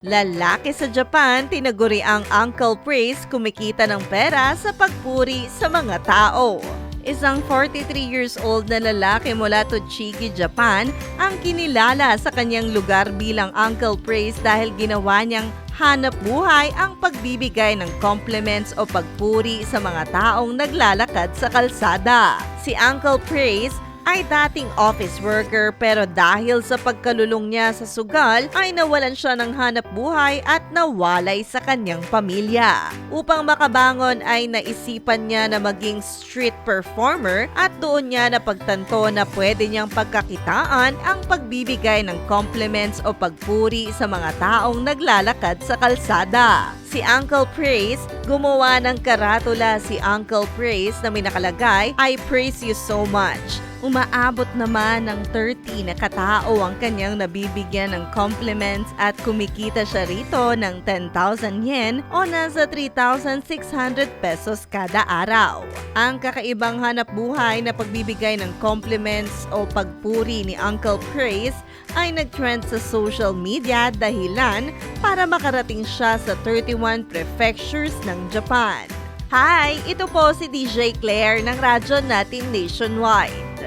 Lalaki sa Japan tinaguri ang Uncle Praise kumikita ng pera sa pagpuri sa mga tao. Isang 43 years old na lalaki mula Tochigi, Japan ang kinilala sa kanyang lugar bilang Uncle Praise dahil ginawa niyang hanap buhay ang pagbibigay ng compliments o pagpuri sa mga taong naglalakad sa kalsada. Si Uncle Praise ay dating office worker pero dahil sa pagkalulong niya sa sugal ay nawalan siya ng hanap buhay at nawalay sa kanyang pamilya. Upang makabangon ay naisipan niya na maging street performer at doon niya napagtanto na pwede niyang pagkakitaan ang pagbibigay ng compliments o pagpuri sa mga taong naglalakad sa kalsada. Si Uncle Praise, gumawa ng karatula si Uncle Praise na may nakalagay, "I praise you so much." Umaabot naman ng 30 na katao ang kanyang nabibigyan ng compliments at kumikita siya rito ng 10,000 yen o nasa 3,600 pesos kada araw. Ang kakaibang hanap buhay na pagbibigay ng compliments o pagpuri ni Uncle Praise ay nag-trend sa social media dahilan para makarating siya sa 31 prefectures ng Japan. Hi! Ito po si DJ Claire ng radyo natin nationwide.